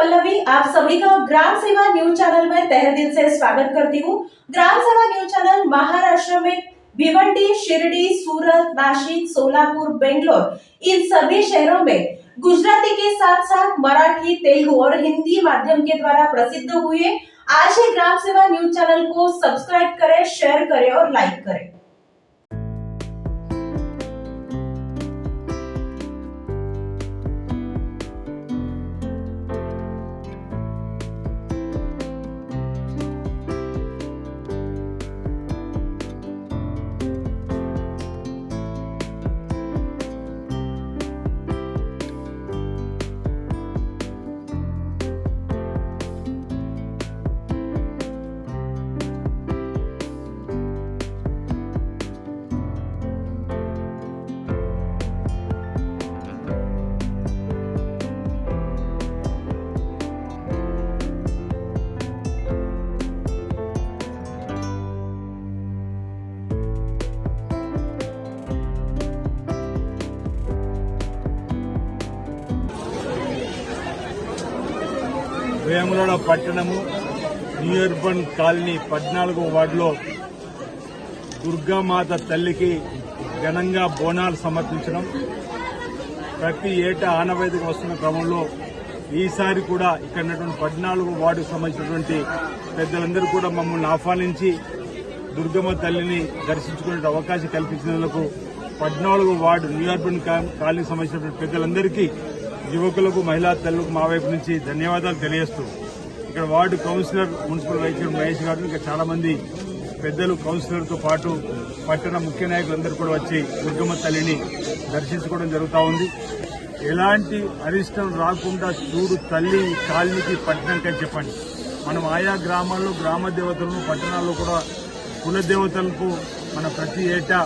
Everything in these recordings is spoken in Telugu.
पल्लवी, आप सभी का ग्राम सेवा न्यूज चैनल में तहे दिल से स्वागत करती हूँ। ग्राम सेवा न्यूज चैनल महाराष्ट्र में भिवंडी, शिरडी, सूरत, नासिक, सोलापुर, बेंगलोर इन सभी शहरों में गुजराती के साथ साथ मराठी, तेलुगु और हिंदी माध्यम के द्वारा प्रसिद्ध हुए। आज ही ग्राम सेवा न्यूज चैनल को सब्सक्राइब करें, शेयर करें और लाइक करें। వేములవాడ పట్టణము న్యూ అర్బన్ కాలనీ 14వ వార్డులో దుర్గామాత తల్లికి ఘనంగా బోనాలు సమర్పించడం ప్రతి ఏటా ఆనవాయితీగా వస్తున్న క్రమంలో ఈసారి కూడా ఇక్కడ 14వ వార్డుకు సంబంధించినటువంటి పెద్దలందరూ కూడా మమ్మల్ని ఆహ్వానించి దుర్గమ్మ తల్లిని దర్శించుకునే అవకాశం కల్పించినందుకు 14వ వార్డు న్యూ అర్బన్ కాలనీకి సంబంధించినటువంటి పెద్దలందరికీ, యువకులకు, మహిళా తల్లులకు మా వైపు నుంచి ధన్యవాదాలు తెలియజేస్తూ ఇక్కడ ward councillor, municipal vice chairman Mahesh గారు, ఇంకా చాలా మంది పెద్దలు, కౌన్సిలర్తో పాటు పట్టణ ముఖ్య నాయకులందరూ కూడా వచ్చి దుర్గమ్మ తల్లిని దర్శించుకోవడం జరుగుతూ ఉంది. ఎలాంటి అరిష్టం రాకుండా చూడు తల్లి కాలనీకి పట్టణంకని చెప్పండి. మనం ఆయా గ్రామాల్లో గ్రామ దేవతలను, పట్టణాల్లో కూడా కుల దేవతలకు మన ప్రతి ఏటా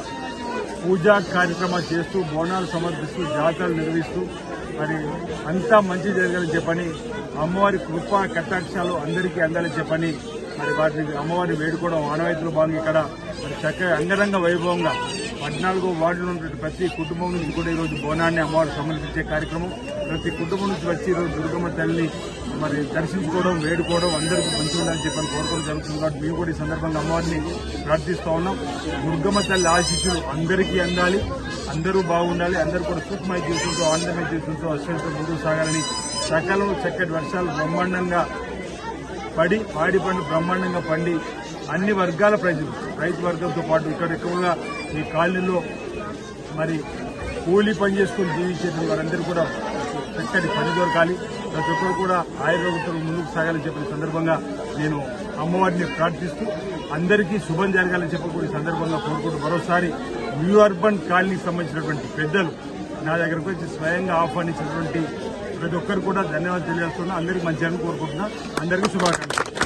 పూజా కార్యక్రమాలు చేస్తూ, బోనాలు సమర్పిస్తూ, జాతరలు నిర్వహిస్తూ మరి అంతా మంచి జరగాలని చెప్పని, అమ్మవారి కృపా కటాక్షాలు అందరికీ అందాలని చెప్పని మరి వాటిని అమ్మవారిని వేడుకోవడం ఆనవాయితీలో భాగంగా ఇక్కడ మరి చక్కగా అంగరంగ వైభవంగా 14వ వార్డులో ఉన్నటువంటి ప్రతి కుటుంబం నుంచి కూడా ఈరోజు బోనాన్ని అమ్మవారు సమర్పించే కార్యక్రమం. ప్రతి కుటుంబం నుంచి వచ్చి ఈరోజు దుర్గమ్మ తల్లిని మరి దర్శించుకోవడం, వేడుకోవడం, అందరికీ మంచిగా ఉండాలని చెప్పని కోరుకోవడం జరుగుతుంది. కాబట్టి మేము కూడా ఈ సందర్భంగా అమ్మవారిని ప్రార్థిస్తూ ఉన్నాం. దుర్గమ్మ తల్లి ఆశీస్సులు అందరికీ అందాలి, అందరూ బాగుండాలి, అందరూ కూడా సుఖమయ జీవితంతో, ఆనందమయ జీవితంతో, అశ్వంతో ముందుకు సాగాలని, సకాలంలో చక్కటి వర్షాలు బ్రహ్మాండంగా పడి, పాడి పండు బ్రహ్మాండంగా పండి అన్ని వర్గాల ప్రజలు, రైతు వర్గంతో పాటు ఇక్కడ ఎక్కువగా ఈ కాలనీలో మరి కూలీ పని చేసుకుని జీవించేటువంటి వారందరూ కూడా చక్కటి పని దొరకాలి, ప్రతి ఒక్కరు కూడా ఆయుర్వేదంతో ముందుకు సాగాలని చెప్పిన సందర్భంగా నేను అమ్మవారిని ప్రార్థిస్తూ అందరికీ శుభం జరగాలని చెప్పి కూడా ఈ సందర్భంగా కోరుకుంటూ మరోసారి న్యూ అర్బన్ కాలనీకి సంబంధించినటువంటి పెద్దలు నా దగ్గరకు వచ్చి స్వయంగా ఆహ్వానించినటువంటి ప్రతి ఒక్కరు కూడా ధన్యవాదాలు తెలియజేస్తున్నా. అందరికీ మంచిగా కోరుకుంటున్నా. అందరికీ శుభాకాంక్షలు.